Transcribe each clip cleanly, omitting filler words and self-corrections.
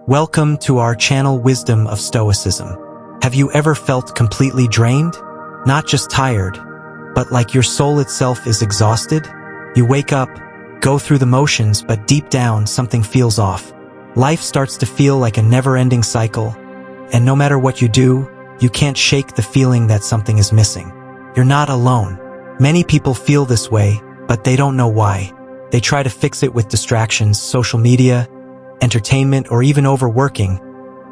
Welcome to our channel Wisdom of Stoicism. Have you ever felt completely drained? Not just tired, but like your soul itself is exhausted? You wake up, go through the motions, but deep down something feels off. Life starts to feel like a never-ending cycle, and no matter what you do, you can't shake the feeling that something is missing. You're not alone. Many people feel this way, but they don't know why. They try to fix it with distractions, social media, entertainment, or even overworking,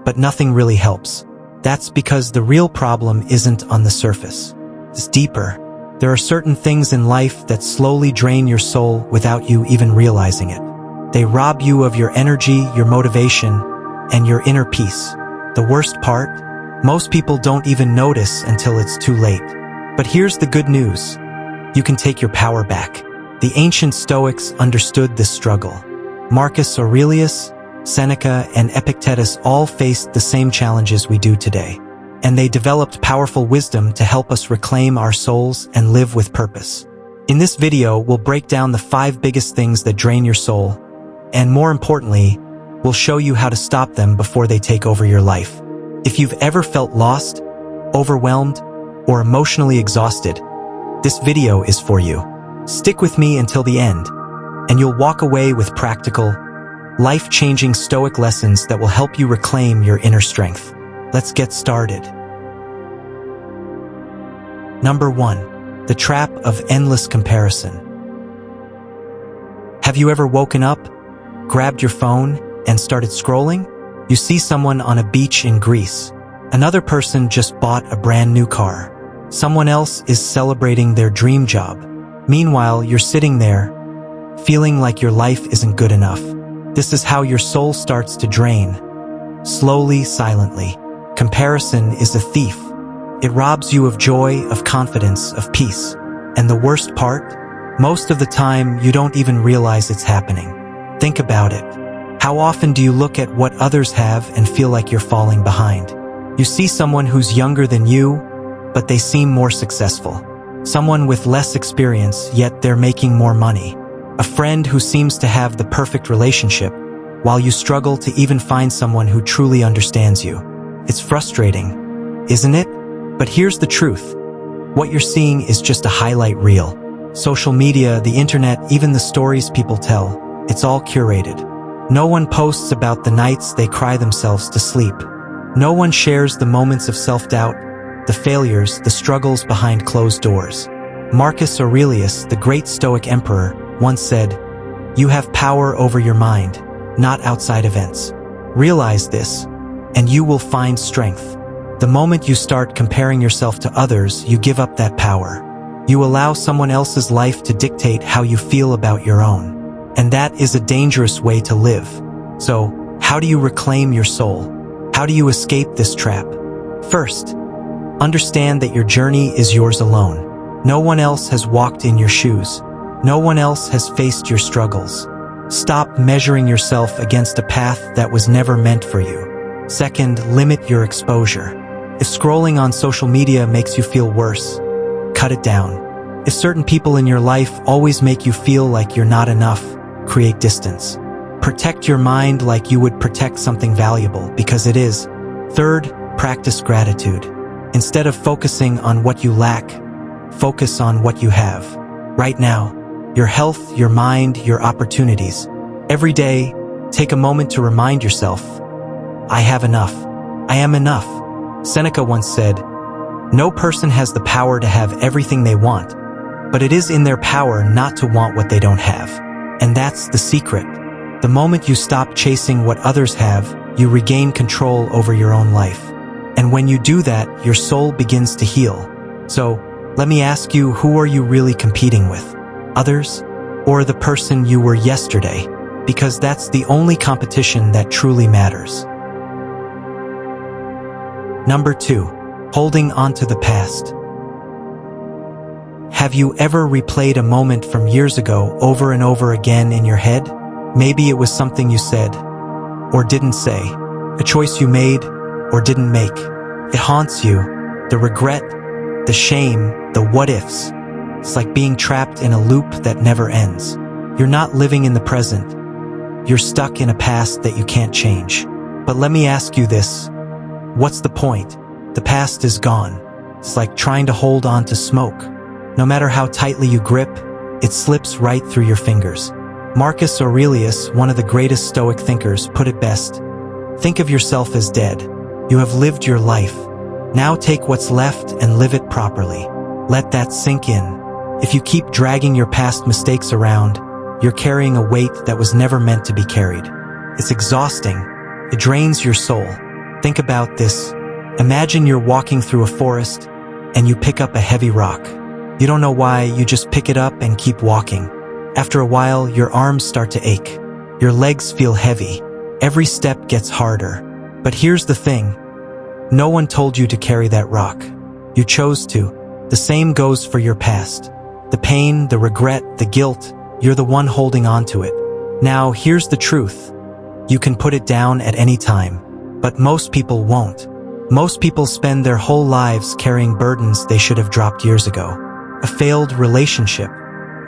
but nothing really helps. That's because the real problem isn't on the surface. It's deeper. There are certain things in life that slowly drain your soul without you even realizing it. They rob you of your energy, your motivation, and your inner peace. The worst part? Most people don't even notice until it's too late. But here's the good news. You can take your power back. The ancient Stoics understood this struggle. Marcus Aurelius, Seneca, and Epictetus all faced the same challenges we do today. And they developed powerful wisdom to help us reclaim our souls and live with purpose. In this video, we'll break down the 5 biggest things that drain your soul, and more importantly, we'll show you how to stop them before they take over your life. If you've ever felt lost, overwhelmed, or emotionally exhausted, this video is for you. Stick with me until the end, and you'll walk away with practical, life-changing Stoic lessons that will help you reclaim your inner strength. Let's get started. Number 1. The trap of endless comparison. Have you ever woken up, grabbed your phone, and started scrolling? You see someone on a beach in Greece. Another person just bought a brand new car. Someone else is celebrating their dream job. Meanwhile, you're sitting there, feeling like your life isn't good enough. This is how your soul starts to drain. Slowly, silently. Comparison is a thief. It robs you of joy, of confidence, of peace. And the worst part? Most of the time, you don't even realize it's happening. Think about it. How often do you look at what others have and feel like you're falling behind? You see someone who's younger than you, but they seem more successful. Someone with less experience, yet they're making more money. A friend who seems to have the perfect relationship, while you struggle to even find someone who truly understands you. It's frustrating, isn't it? But here's the truth. What you're seeing is just a highlight reel. Social media, the internet, even the stories people tell, it's all curated. No one posts about the nights they cry themselves to sleep. No one shares the moments of self-doubt, the failures, the struggles behind closed doors. Marcus Aurelius, the great Stoic emperor, once said, "You have power over your mind, not outside events." Realize this, and you will find strength. The moment you start comparing yourself to others, you give up that power. You allow someone else's life to dictate how you feel about your own. And that is a dangerous way to live. So, how do you reclaim your soul? How do you escape this trap? First, understand that your journey is yours alone. No one else has walked in your shoes. No one else has faced your struggles. Stop measuring yourself against a path that was never meant for you. Second, limit your exposure. If scrolling on social media makes you feel worse, cut it down. If certain people in your life always make you feel like you're not enough, create distance. Protect your mind like you would protect something valuable, because it is. Third, practice gratitude. Instead of focusing on what you lack, focus on what you have. Right now, your health, your mind, your opportunities. Every day, take a moment to remind yourself, I have enough. I am enough. Seneca once said, "No person has the power to have everything they want, but it is in their power not to want what they don't have." And that's the secret. The moment you stop chasing what others have, you regain control over your own life. And when you do that, your soul begins to heal. So, let me ask you, who are you really competing with? Others? Or the person you were yesterday? Because that's the only competition that truly matters. Number 2. Holding on to the past. Have you ever replayed a moment from years ago over and over again in your head? Maybe it was something you said, or didn't say, a choice you made, or didn't make. It haunts you, the regret, the shame, the what-ifs. It's like being trapped in a loop that never ends. You're not living in the present. You're stuck in a past that you can't change. But let me ask you this. What's the point? The past is gone. It's like trying to hold on to smoke. No matter how tightly you grip, it slips right through your fingers. Marcus Aurelius, one of the greatest Stoic thinkers, put it best. Think of yourself as dead. You have lived your life. Now take what's left and live it properly. Let that sink in. If you keep dragging your past mistakes around, you're carrying a weight that was never meant to be carried. It's exhausting. It drains your soul. Think about this. Imagine you're walking through a forest and you pick up a heavy rock. You don't know why, you just pick it up and keep walking. After a while, your arms start to ache. Your legs feel heavy. Every step gets harder. But here's the thing. No one told you to carry that rock. You chose to. The same goes for your past. The pain, the regret, the guilt, you're the one holding on to it. Now, here's the truth. You can put it down at any time. But most people won't. Most people spend their whole lives carrying burdens they should have dropped years ago. A failed relationship,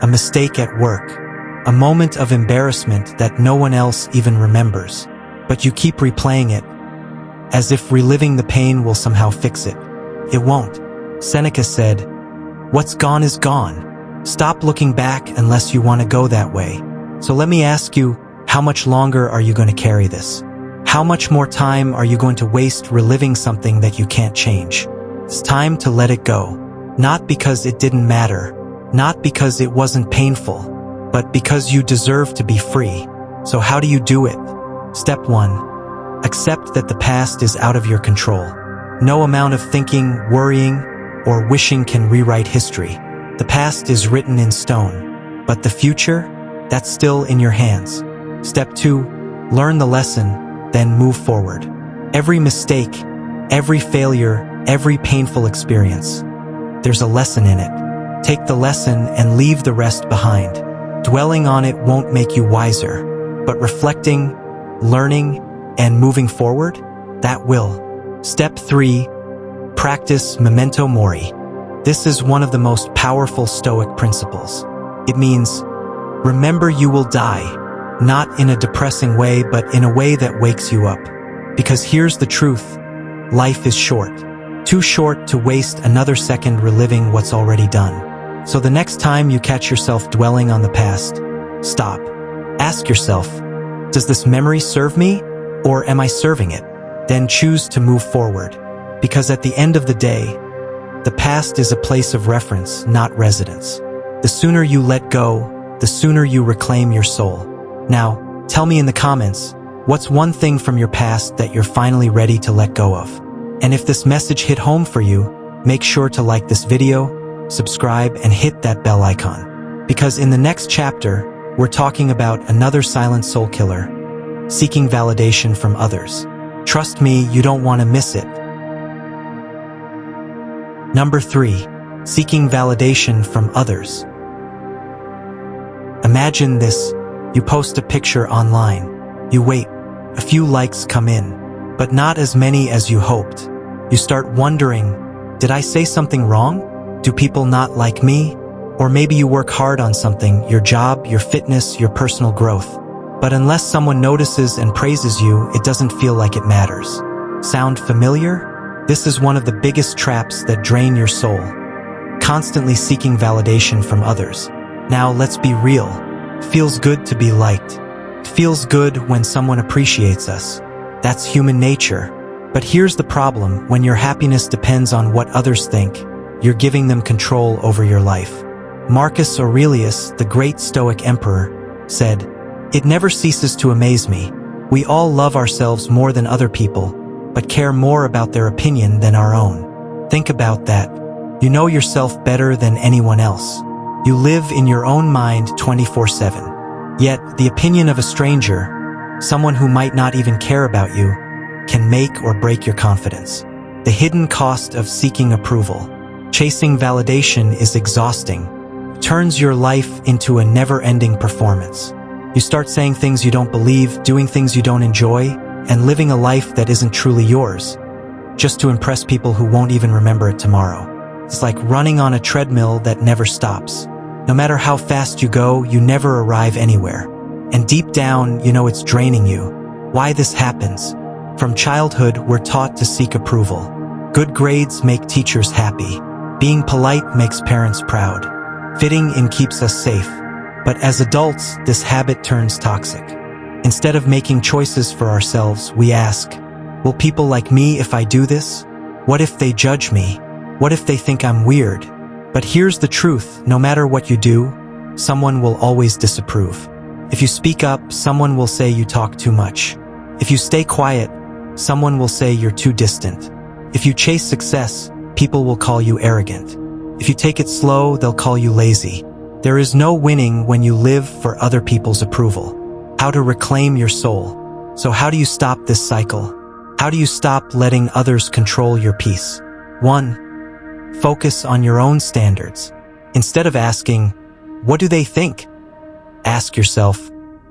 a mistake at work, a moment of embarrassment that no one else even remembers. But you keep replaying it, as if reliving the pain will somehow fix it. It won't. Seneca said, "What's gone is gone." Stop looking back unless you want to go that way. So let me ask you, how much longer are you going to carry this? How much more time are you going to waste reliving something that you can't change? It's time to let it go. Not because it didn't matter, not because it wasn't painful, but because you deserve to be free. So how do you do it? Step 1. Accept that the past is out of your control. No amount of thinking, worrying, or wishing can rewrite history. The past is written in stone, but the future, that's still in your hands. Step 2. Learn the lesson, then move forward. Every mistake, every failure, every painful experience, there's a lesson in it. Take the lesson and leave the rest behind. Dwelling on it won't make you wiser, but reflecting, learning, and moving forward, that will. Step 3. Practice memento mori. This is one of the most powerful Stoic principles. It means, remember you will die, not in a depressing way, but in a way that wakes you up. Because here's the truth, life is short. Too short to waste another second reliving what's already done. So the next time you catch yourself dwelling on the past, stop. Ask yourself, does this memory serve me, or am I serving it? Then choose to move forward. Because at the end of the day, the past is a place of reference, not residence. The sooner you let go, the sooner you reclaim your soul. Now, tell me in the comments, what's one thing from your past that you're finally ready to let go of? And if this message hit home for you, make sure to like this video, subscribe, and hit that bell icon. Because in the next chapter, we're talking about another silent soul killer, seeking validation from others. Trust me, you don't want to miss it. Number 3. Seeking validation from others. Imagine this. You post a picture online. You wait. A few likes come in, but not as many as you hoped. You start wondering, did I say something wrong? Do people not like me? Or maybe you work hard on something, your job, your fitness, your personal growth. But unless someone notices and praises you, it doesn't feel like it matters. Sound familiar? This is one of the biggest traps that drain your soul. Constantly seeking validation from others. Now let's be real. It feels good to be liked. It feels good when someone appreciates us. That's human nature. But here's the problem, when your happiness depends on what others think, you're giving them control over your life. Marcus Aurelius, the great Stoic emperor, said, "It never ceases to amaze me. We all love ourselves more than other people, but care more about their opinion than our own." Think about that. You know yourself better than anyone else. You live in your own mind 24/7. Yet, the opinion of a stranger, someone who might not even care about you, can make or break your confidence. The hidden cost of seeking approval. Chasing validation is exhausting. It turns your life into a never-ending performance. You start saying things you don't believe, doing things you don't enjoy, and living a life that isn't truly yours, just to impress people who won't even remember it tomorrow. It's like running on a treadmill that never stops. No matter how fast you go, you never arrive anywhere. And deep down, you know it's draining you. Why this happens? From childhood, we're taught to seek approval. Good grades make teachers happy. Being polite makes parents proud. Fitting in keeps us safe. But as adults, this habit turns toxic. Instead of making choices for ourselves, we ask, will people like me if I do this? What if they judge me? What if they think I'm weird? But here's the truth, no matter what you do, someone will always disapprove. If you speak up, someone will say you talk too much. If you stay quiet, someone will say you're too distant. If you chase success, people will call you arrogant. If you take it slow, they'll call you lazy. There is no winning when you live for other people's approval. How to reclaim your soul. So how do you stop this cycle? How do you stop letting others control your peace? 1. Focus on your own standards. Instead of asking, what do they think? Ask yourself,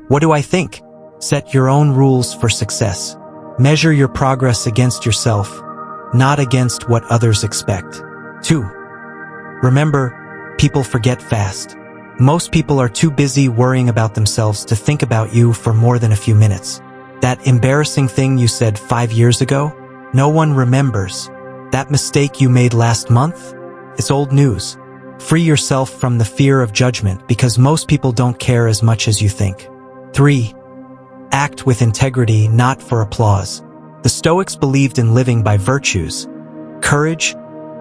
what do I think? Set your own rules for success. Measure your progress against yourself, not against what others expect. 2. Remember, people forget fast. Most people are too busy worrying about themselves to think about you for more than a few minutes. That embarrassing thing you said 5 years ago? No one remembers. That mistake you made last month? It's old news. Free yourself from the fear of judgment because most people don't care as much as you think. 3. Act with integrity, not for applause. The Stoics believed in living by virtues: courage,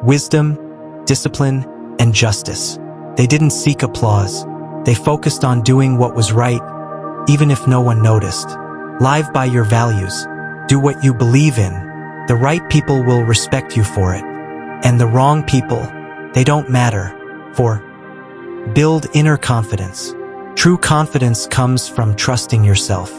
wisdom, discipline, and justice. They didn't seek applause. They focused on doing what was right, even if no one noticed. Live by your values. Do what you believe in. The right people will respect you for it. And the wrong people, they don't matter. 4. Build inner confidence. True confidence comes from trusting yourself.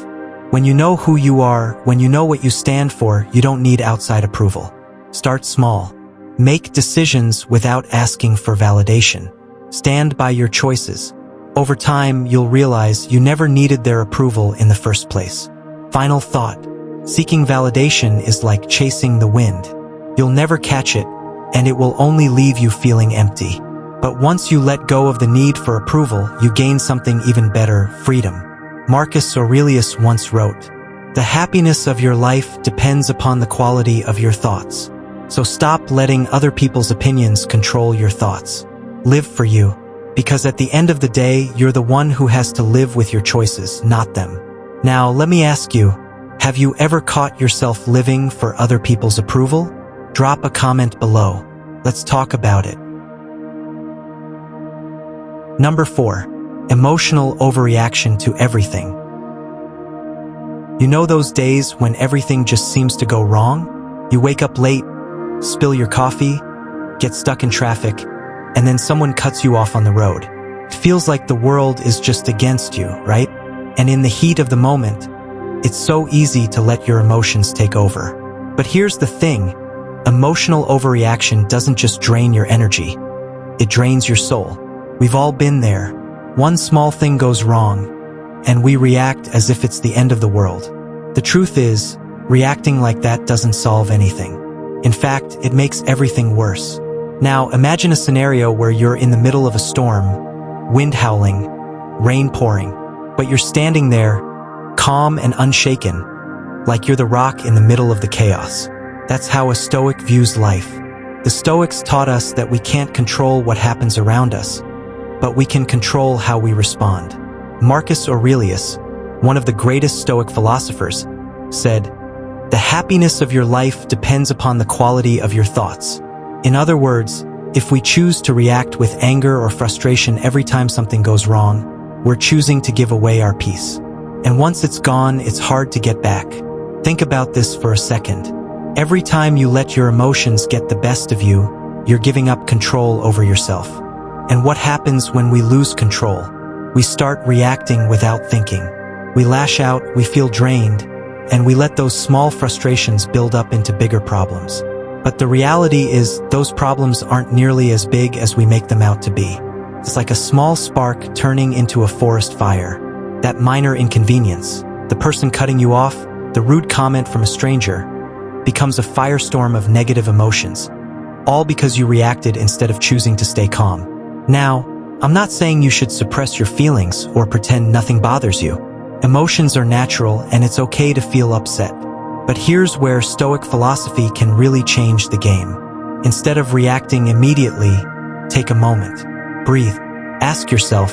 When you know who you are, when you know what you stand for, you don't need outside approval. Start small. Make decisions without asking for validation. Stand by your choices. Over time, you'll realize you never needed their approval in the first place. Final thought. Seeking validation is like chasing the wind. You'll never catch it, and it will only leave you feeling empty. But once you let go of the need for approval, you gain something even better: freedom. Marcus Aurelius once wrote, "The happiness of your life depends upon the quality of your thoughts." So stop letting other people's opinions control your thoughts. Live for you, because at the end of the day, you're the one who has to live with your choices, not them. Now, let me ask you, have you ever caught yourself living for other people's approval? Drop a comment below. Let's talk about it. Number 4. Emotional overreaction to everything. You know those days when everything just seems to go wrong? You wake up late, spill your coffee, get stuck in traffic, and then someone cuts you off on the road. It feels like the world is just against you, right? And in the heat of the moment, it's so easy to let your emotions take over. But here's the thing, emotional overreaction doesn't just drain your energy, it drains your soul. We've all been there. One small thing goes wrong, and we react as if it's the end of the world. The truth is, reacting like that doesn't solve anything. In fact, it makes everything worse. Now, imagine a scenario where you're in the middle of a storm, wind howling, rain pouring, but you're standing there, calm and unshaken, like you're the rock in the middle of the chaos. That's how a Stoic views life. The Stoics taught us that we can't control what happens around us, but we can control how we respond. Marcus Aurelius, one of the greatest Stoic philosophers, said, "The happiness of your life depends upon the quality of your thoughts." In other words, if we choose to react with anger or frustration every time something goes wrong, we're choosing to give away our peace. And once it's gone, it's hard to get back. Think about this for a second. Every time you let your emotions get the best of you, you're giving up control over yourself. And what happens when we lose control? We start reacting without thinking. We lash out, we feel drained, and we let those small frustrations build up into bigger problems. But the reality is, those problems aren't nearly as big as we make them out to be. It's like a small spark turning into a forest fire. That minor inconvenience, the person cutting you off, the rude comment from a stranger, becomes a firestorm of negative emotions, all because you reacted instead of choosing to stay calm. Now, I'm not saying you should suppress your feelings or pretend nothing bothers you. Emotions are natural, and it's okay to feel upset. But here's where Stoic philosophy can really change the game. Instead of reacting immediately, take a moment. Breathe. Ask yourself,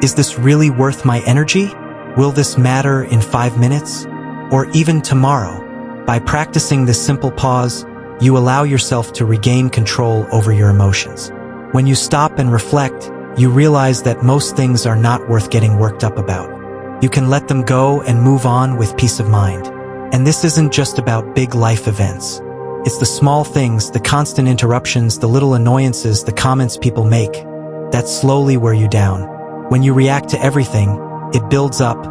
is this really worth my energy? Will this matter in 5 minutes? Or even tomorrow? By practicing this simple pause, you allow yourself to regain control over your emotions. When you stop and reflect, you realize that most things are not worth getting worked up about. You can let them go and move on with peace of mind. And this isn't just about big life events. It's the small things, the constant interruptions, the little annoyances, the comments people make, that slowly wear you down. When you react to everything, it builds up,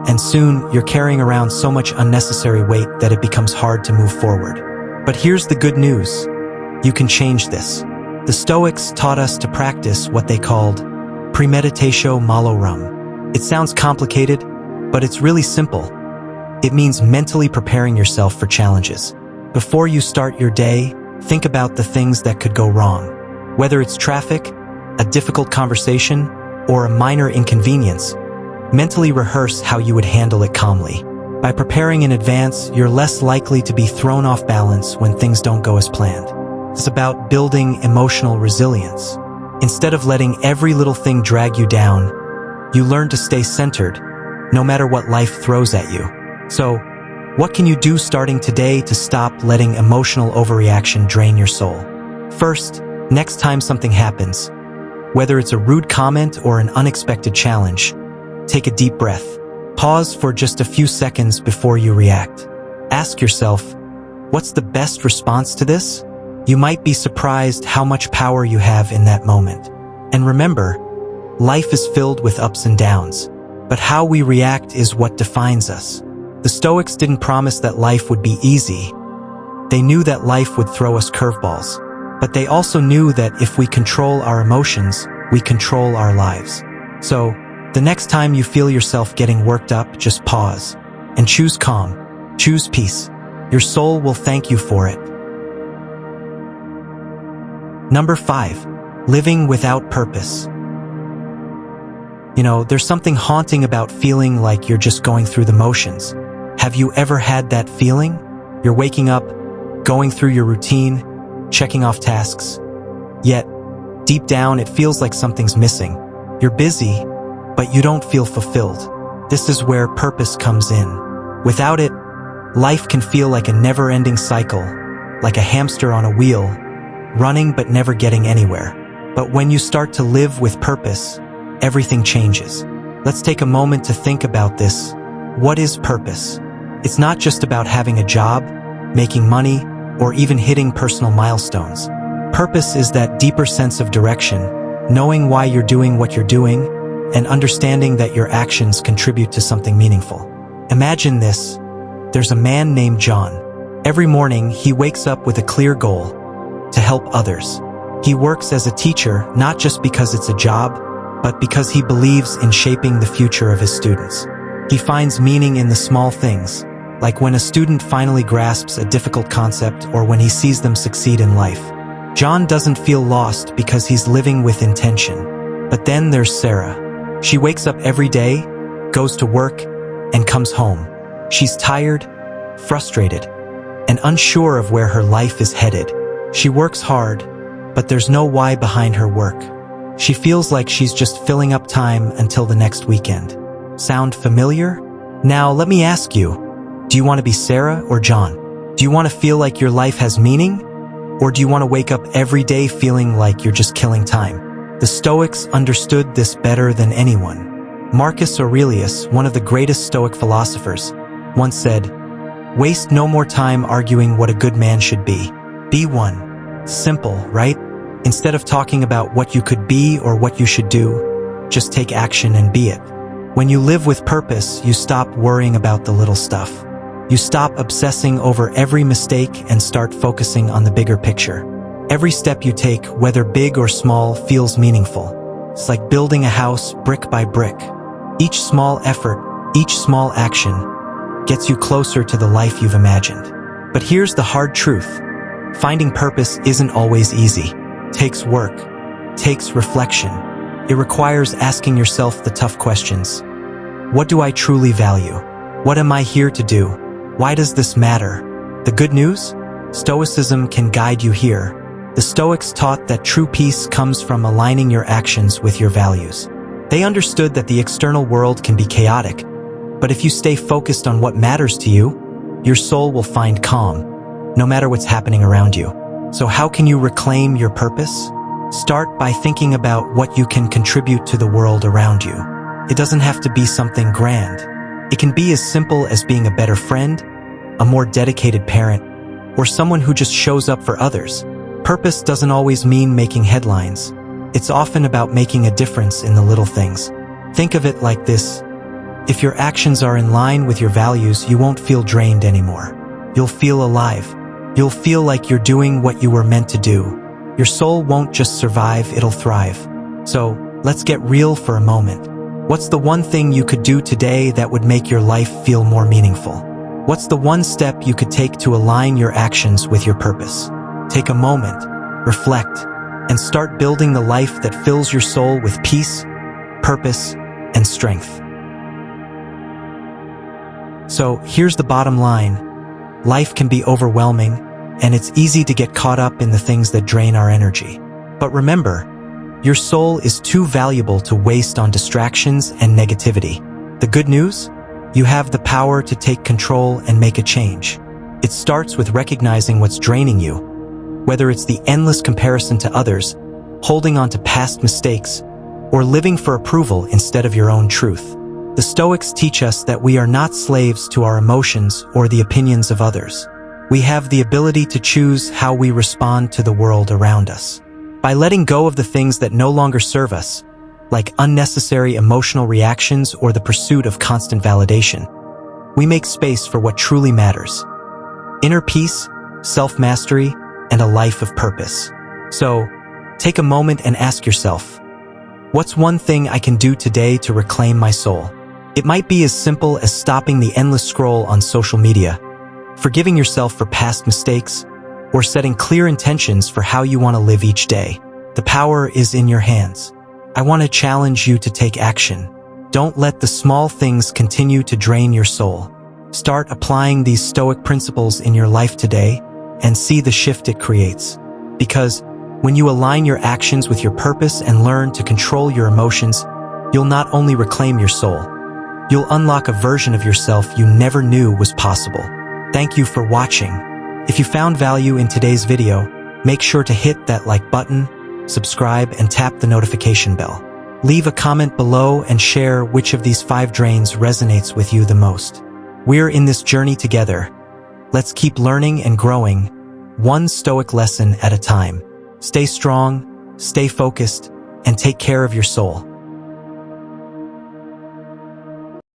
and soon you're carrying around so much unnecessary weight that it becomes hard to move forward. But here's the good news. You can change this. The Stoics taught us to practice what they called premeditatio malorum. It sounds complicated, but it's really simple. It means mentally preparing yourself for challenges. Before you start your day, think about the things that could go wrong. Whether it's traffic, a difficult conversation, or a minor inconvenience, mentally rehearse how you would handle it calmly. By preparing in advance, you're less likely to be thrown off balance when things don't go as planned. It's about building emotional resilience. Instead of letting every little thing drag you down, you learn to stay centered, no matter what life throws at you. So, what can you do starting today to stop letting emotional overreaction drain your soul? First, next time something happens, whether it's a rude comment or an unexpected challenge, take a deep breath. Pause for just a few seconds before you react. Ask yourself, what's the best response to this? You might be surprised how much power you have in that moment. And remember, life is filled with ups and downs, but how we react is what defines us. The Stoics didn't promise that life would be easy. They knew that life would throw us curveballs, but they also knew that if we control our emotions, we control our lives. So, the next time you feel yourself getting worked up, just pause and choose calm, choose peace. Your soul will thank you for it. Number 5, living without purpose. There's something haunting about feeling like you're just going through the motions. Have you ever had that feeling? You're waking up, going through your routine, checking off tasks. Yet, deep down, it feels like something's missing. You're busy, but you don't feel fulfilled. This is where purpose comes in. Without it, life can feel like a never-ending cycle, like a hamster on a wheel, running but never getting anywhere. But when you start to live with purpose, everything changes. Let's take a moment to think about this. What is purpose? It's not just about having a job, making money, or even hitting personal milestones. Purpose is that deeper sense of direction, knowing why you're doing what you're doing, and understanding that your actions contribute to something meaningful. Imagine this. There's a man named John. Every morning, he wakes up with a clear goal: to help others. He works as a teacher not just because it's a job, but because he believes in shaping the future of his students. He finds meaning in the small things, like when a student finally grasps a difficult concept or when he sees them succeed in life. John doesn't feel lost because he's living with intention. But then there's Sarah. She wakes up every day, goes to work, and comes home. She's tired, frustrated, and unsure of where her life is headed. She works hard, but there's no why behind her work. She feels like she's just filling up time until the next weekend. Sound familiar? Now let me ask you, do you want to be Sarah or John? Do you want to feel like your life has meaning? Or do you want to wake up every day feeling like you're just killing time? The Stoics understood this better than anyone. Marcus Aurelius, one of the greatest Stoic philosophers, once said, "Waste no more time arguing what a good man should be. Be one." Simple, right? Instead of talking about what you could be or what you should do, just take action and be it. When you live with purpose, you stop worrying about the little stuff. You stop obsessing over every mistake and start focusing on the bigger picture. Every step you take, whether big or small, feels meaningful. It's like building a house brick by brick. Each small effort, each small action, gets you closer to the life you've imagined. But here's the hard truth. Finding purpose isn't always easy. It takes work, takes reflection. It requires asking yourself the tough questions. What do I truly value? What am I here to do? Why does this matter? The good news? Stoicism can guide you here. The Stoics taught that true peace comes from aligning your actions with your values. They understood that the external world can be chaotic, but if you stay focused on what matters to you, your soul will find calm, no matter what's happening around you. So how can you reclaim your purpose? Start by thinking about what you can contribute to the world around you. It doesn't have to be something grand. It can be as simple as being a better friend, a more dedicated parent, or someone who just shows up for others. Purpose doesn't always mean making headlines. It's often about making a difference in the little things. Think of it like this. If your actions are in line with your values, you won't feel drained anymore. You'll feel alive. You'll feel like you're doing what you were meant to do. Your soul won't just survive, it'll thrive. So, let's get real for a moment. What's the one thing you could do today that would make your life feel more meaningful? What's the one step you could take to align your actions with your purpose? Take a moment, reflect, and start building the life that fills your soul with peace, purpose, and strength. So, here's the bottom line. Life can be overwhelming, and it's easy to get caught up in the things that drain our energy. But remember, your soul is too valuable to waste on distractions and negativity. The good news? You have the power to take control and make a change. It starts with recognizing what's draining you, whether it's the endless comparison to others, holding on to past mistakes, or living for approval instead of your own truth. The Stoics teach us that we are not slaves to our emotions or the opinions of others. We have the ability to choose how we respond to the world around us. By letting go of the things that no longer serve us, like unnecessary emotional reactions or the pursuit of constant validation, we make space for what truly matters: inner peace, self-mastery, and a life of purpose. So, take a moment and ask yourself, what's one thing I can do today to reclaim my soul? It might be as simple as stopping the endless scroll on social media, forgiving yourself for past mistakes, or setting clear intentions for how you want to live each day. The power is in your hands. I want to challenge you to take action. Don't let the small things continue to drain your soul. Start applying these Stoic principles in your life today and see the shift it creates. Because when you align your actions with your purpose and learn to control your emotions, you'll not only reclaim your soul, you'll unlock a version of yourself you never knew was possible. Thank you for watching. If you found value in today's video, make sure to hit that like button, subscribe, and tap the notification bell. Leave a comment below and share which of these 5 drains resonates with you the most. We're in this journey together. Let's keep learning and growing, one Stoic lesson at a time. Stay strong, stay focused, and take care of your soul.